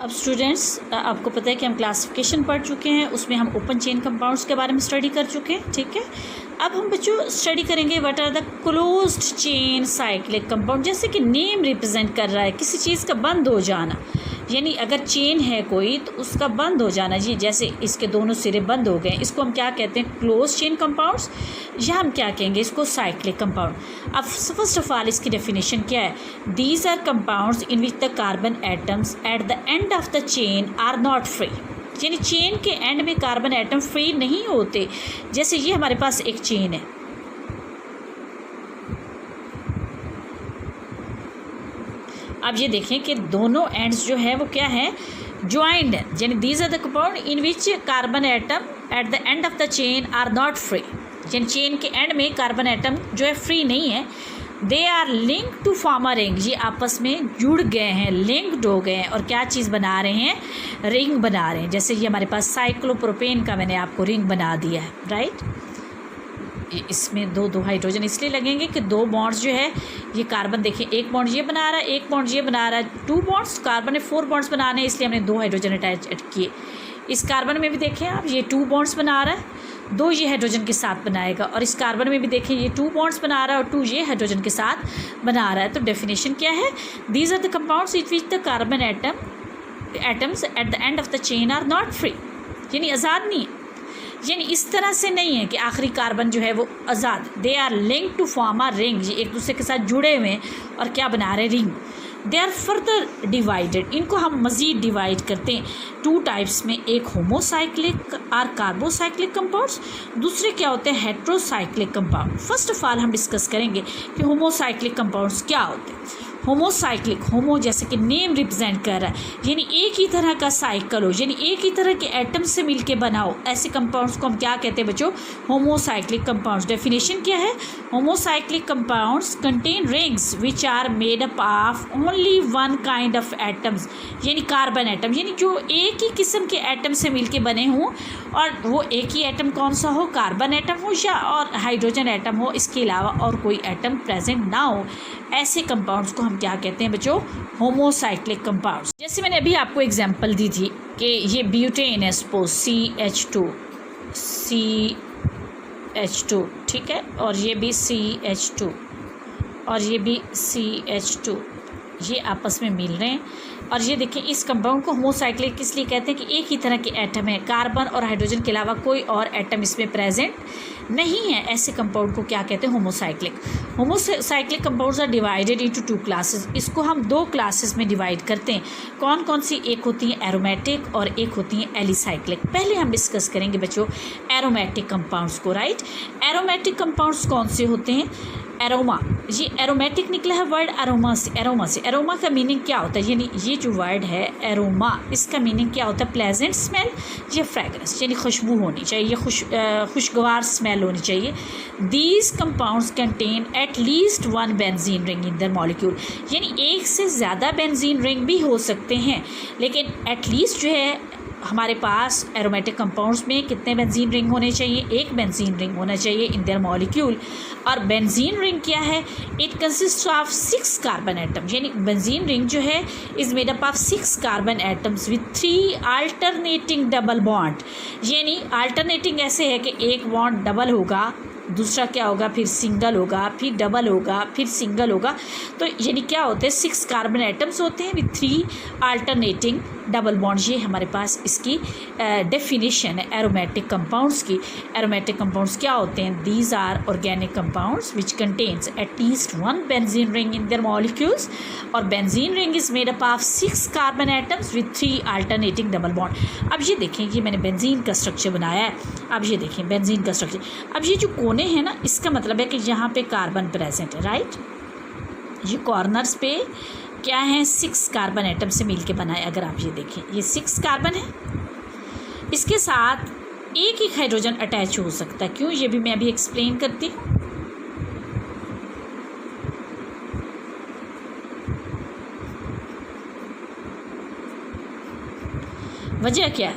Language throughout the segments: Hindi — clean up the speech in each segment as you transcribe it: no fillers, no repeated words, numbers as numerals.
अब स्टूडेंट्स, आपको पता है कि हम क्लासिफिकेशन पढ़ चुके हैं, उसमें हम ओपन चेन कंपाउंड्स के बारे में स्टडी कर चुके हैं। ठीक है, अब हम बच्चों स्टडी करेंगे what are the closed chain cyclic compound. जैसे कि नेम रिप्रेजेंट कर रहा है किसी चीज़ का बंद हो जाना, यानी अगर चेन है कोई तो उसका बंद हो जाना जी, जैसे इसके दोनों सिरे बंद हो गए, इसको हम क्या कहते हैं, क्लोज चेन कंपाउंड्स, या हम क्या कहेंगे इसको, साइक्लिक कंपाउंड। अब फर्स्ट ऑफ ऑल इसकी डेफिनेशन क्या है, these are compounds in which the carbon atoms at the end of the chain are not free, यानी चेन के एंड में कार्बन एटम फ्री नहीं होते। जैसे ये हमारे पास एक चेन है, अब ये देखें कि दोनों एंड्स जो है वो क्या है, ज्वाइंड है, यानी these are the compound in which carbon atom at the end of the chain are not free, यानी चेन के एंड में कार्बन एटम जो है फ्री नहीं है। They are link to form a ring, ये आपस में जुड़ गए हैं, लिंक्ड हो गए हैं और क्या चीज़ बना रहे हैं, रिंग बना रहे हैं। जैसे ये हमारे पास साइक्लोप्रोपेन का मैंने आपको रिंग बना दिया है, राइट। इसमें दो हाइड्रोजन इसलिए लगेंगे कि दो बॉन्ड्स जो है, ये कार्बन देखिए एक बॉन्ड ये बना रहा है, एक बॉन्ड ये बना रहा है, 2 बॉन्ड्स, कार्बन ने 4 बॉन्ड्स बनाने हैं, इसलिए हमने 2 हाइड्रोजन अटैच किए। इस कार्बन में भी देखें आप, ये 2 बॉन्ड्स बना रहा है, 2 ये हाइड्रोजन के साथ बनाएगा, और इस कार्बन में भी देखें ये 2 बॉन्ड्स बना रहा है और 2 ये हाइड्रोजन के साथ बना रहा है। तो डेफिनेशन क्या है, these are the compounds it which the carbon atoms at the end of the chain are not free, यानी आज़ाद नहीं है, यानी इस तरह से नहीं है कि आखिरी कार्बन जो है वो आज़ाद। They are link to form a ring, ये एक दूसरे के साथ जुड़े हुए हैं और क्या बना रहे, ring. They are further divided, इनको हम मज़ीद डिवाइड करते हैं 2 टाइप्स में, एक होमोसाइक्लिक और कार्बोसाइक्लिक कंपाउंड्स, दूसरे क्या होते हैं, heterocyclic compound. First of all हम डिस्कस करेंगे कि होमोसाइक्लिक कंपाउंड्स क्या होते हैं। होमोसाइक्लिक, होमो जैसे कि नेम रिप्रेजेंट कर रहा है, यानी एक ही तरह का साइकिल हो, यानी एक ही तरह के एटम से मिलके बना हो, ऐसे कंपाउंड्स को हम क्या कहते हैं बच्चों, होमोसाइक्लिक कंपाउंड्स। डेफिनेशन क्या है, homocyclic compounds contain rings which are made up of only one kind of atoms, यानी कार्बन एटम, यानी जो एक ही किस्म के एटम से मिलके बने हों, और वो एक ही एटम कौन सा हो, कार्बन एटम हो या और हाइड्रोजन एटम हो, इसके अलावा और कोई एटम प्रेजेंट ना हो, ऐसे कंपाउंड्स को हम क्या कहते हैं बच्चों, होमोसाइक्लिक कंपाउंड्स। जैसे मैंने अभी आपको एग्जांपल दी थी कि ये ब्यूटेन है, सपोज CH2, ठीक है, और ये भी CH2 और ये भी CH2, ये आपस में मिल रहे हैं। और ये देखिए इस कंपाउंड को होमोसाइक्लिक इसलिए कहते हैं कि एक ही तरह के एटम है, कार्बन और हाइड्रोजन के अलावा कोई और एटम इसमें प्रेजेंट नहीं है, ऐसे कंपाउंड को क्या कहते हैं, homocyclic. Homocyclic compounds are divided into 2 classes, इसको हम 2 क्लासेस में डिवाइड करते हैं। कौन कौन सी, एक होती है एरोमेटिक और एक होती है एलिसाइक्लिक। पहले हम डिस्कस करेंगे बच्चों एरोमेटिक कंपाउंड्स को, राइट। एरोमेटिक कंपाउंड्स कौन से होते हैं, एरोमा, ये एरोमेटिक निकला है वर्ड एरोमा से। एरोमा का मीनिंग क्या होता है, यानी ये जो वर्ड है एरोमा, इसका मीनिंग क्या होता है, प्लेजेंट स्मेल या फ्रेगरेंस, यानी खुशबू होनी चाहिए, खुशगवार स्मेल होनी चाहिए। These compounds contain eight least 1 benzene ring in there molecule, यानी एक से ज़्यादा बेंजीन रिंग भी हो सकते हैं, लेकिन एट लीस्ट जो है हमारे पास एरोमेटिक कंपाउंड्स में कितने बेंजीन रिंग होने चाहिए, 1 बेंजीन रिंग होना चाहिए इन देयर मॉलिक्यूल। और बेंजीन रिंग क्या है, it consist of 6 carbon atom, यानी बेंजीन रिंग जो है is made up of 6 carbon atoms with 3 alternating double bond, यानी अल्टरनेटिंग ऐसे है कि एक बॉन्ड डबल होगा, दूसरा क्या होगा, फिर सिंगल होगा, फिर डबल होगा, फिर सिंगल होगा। तो यानी क्या होते हैं, 6 कार्बन एटम्स होते हैं विथ 3 अल्टरनेटिंग डबल बॉन्ड। ये हमारे पास इसकी डेफिनेशन है एरोमेटिक कंपाउंड्स की। एरोमेटिक कंपाउंड्स क्या होते हैं, these are organic compounds which contains at least 1 benzene ring in their molecules, और benzene ring is made up of 6 carbon atoms with 3 alternating double bond. अब ये देखें, ये मैंने बेंजीन का स्ट्रक्चर बनाया है, अब ये देखें बेंजीन का स्ट्रक्चर। अब ये जो कोने हैं ना, इसका मतलब है कि यहाँ पे कार्बन प्रेजेंट है, राइट। ये कॉर्नर्स पे क्या है, 6 कार्बन एटम से मिलके बना है। अगर आप ये देखें, ये 6 कार्बन है, इसके साथ एक हाइड्रोजन अटैच हो सकता है, क्यों, ये भी मैं अभी एक्सप्लेन करती हूँ। वजह क्या है,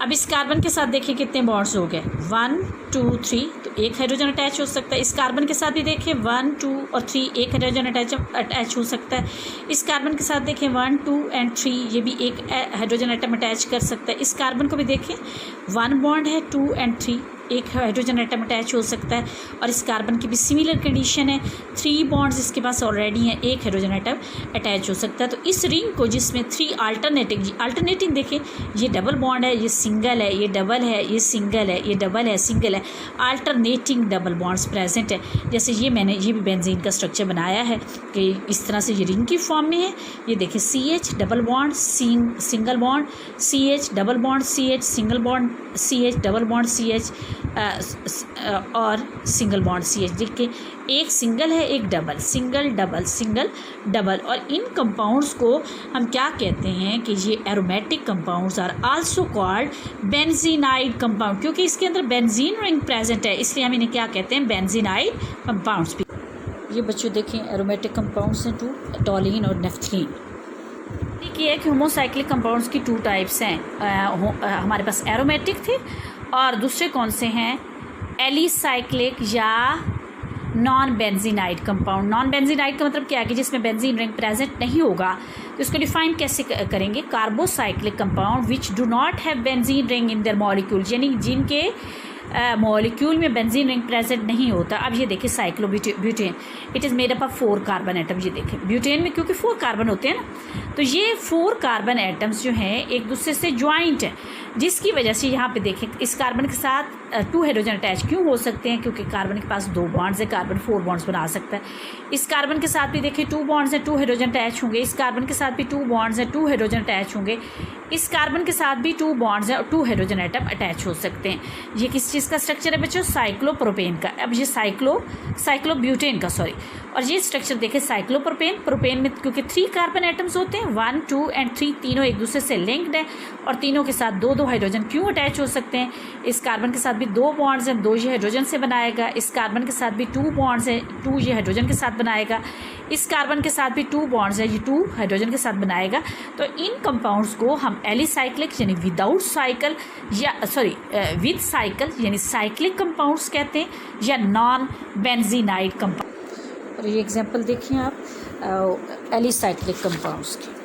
अब इस कार्बन के साथ देखिए कितने बॉन्ड्स हो गए, 1 2 3, तो तो एक हाइड्रोजन अटैच हो सकता है। इस कार्बन के साथ भी देखें 1 2 और 3 एक हाइड्रोजन अटैच हो सकता है। इस कार्बन के साथ देखें 1 2 एंड 3 ये भी एक हाइड्रोजन एटम अटैच कर सकता है। इस कार्बन को भी देखें 1 बॉन्ड है 2 एंड 3 एक हाइड्रोजन एटम अटैच हो सकता है। और इस कार्बन की भी सिमिलर कंडीशन है, 3 बॉन्ड्स इसके पास ऑलरेडी हैं, एक हाइड्रोजन एटम अटैच हो सकता है। तो इस रिंग को जिसमें 3 अल्टरनेटिंग देखें, ये डबल बॉन्ड है, ये सिंगल है, ये डबल है, ये सिंगल है, ये डबल है, सिंगल है, अल्टरनेटिंग डबल बॉन्ड्स प्रेजेंट है। जैसे ये मैंने ये भी बेंजीन का स्ट्रक्चर बनाया है कि इस तरह से ये रिंग की फॉर्म में है। ये देखिए CH double bond single bond, CH double bond CH single bond CH double bond CH और सिंगल बॉन्ड CH। देखिए एक सिंगल है, एक double, single double single double. और इन कंपाउंड्स को हम क्या कहते हैं कि ये aromatic compounds are also called benzenoid compound, क्योंकि इसके अंदर बेंजीन रिंग प्रेजेंट है, इसलिए हम इन्हें क्या कहते हैं, बेंजीनाइड कंपाउंड्स भी। ये बच्चों देखें एरोमेटिक कंपाउंड्स हैं 2, टॉलिन और नेफ्थलीन। एक ये है कि होमोसाइक्लिक कंपाउंड्स की 2 टाइप्स हैं, हमारे पास एरोमेटिक थे और दूसरे कौन से हैं, एलिसाइक्लिक या नॉन बेंजीनाइड कंपाउंड। नॉन बेंजीनाइड का मतलब क्या है कि जिसमें बेंजीन रिंग प्रेजेंट नहीं होगा। तो इसको डिफाइन कैसे करेंगे, carbocyclic compound which do not have benzene ring in there molecule, यानी जिनके मॉलिक्यूल में बेंजीन रिंग प्रेजेंट नहीं होता। अब ये देखिए cyclobutane, it is made up of 4 carbon atom. ये देखें ब्यूटेन में क्योंकि 4 कार्बन होते हैं ना, तो ये 4 कार्बन एटम्स जो हैं एक दूसरे से ज्वाइंट है, जिसकी वजह से यहाँ पे देखें इस कार्बन के साथ 2 हाइड्रोजन अटैच क्यों हो सकते हैं, क्योंकि कार्बन के पास 2 बॉन्ड्स है, कार्बन 4 बॉन्ड्स बना सकता है। इस कार्बन के साथ भी देखिए 2 बॉन्ड्स हैं, 2 हाइड्रोजन अटैच होंगे। इस कार्बन के साथ भी 2 बॉन्ड्स हैं, 2 हाइड्रोजन अटैच होंगे। इस कार्बन के साथ भी 2 बॉन्ड्स हैं और 2 हाइड्रोजन एटम अटैच हो सकते हैं। ये किस चीज़ का स्ट्रक्चर है बच्चों, साइक्लोप्रोपेन का। अब ये साइक्लोब्यूटेन का सॉरी। और ये स्ट्रक्चर देखें प्रोपेन में क्योंकि 3 कार्बन एटम्स होते हैं, 1 2 एंड 3 तीनों एक दूसरे से लिंक्ड हैं और तीनों के साथ 2 हाइड्रोजन क्यों अटैच हो सकते हैं। इस कार्बन के साथ भी 2 बॉन्ड्स हैं, 2 ये हाइड्रोजन से बनाएगा। इस कार्बन के साथ भी 2 बॉन्ड्स हैं, 2 ये हाइड्रोजन के साथ बनाएगा। इस कार्बन के साथ भी 2 बॉन्ड्स हैं, ये 2 हाइड्रोजन के साथ बनाएगा। तो इन कंपाउंड्स को हम एलिसाइक्लिक यानी विदाउट साइकिल या विद साइकिल यानी साइक्लिक कंपाउंड्स कहते हैं, या नॉन बेंजीनाइड कंपाउंड। और ये एग्जांपल देखिए आप एलिसाइक्लिक कंपाउंड्स की।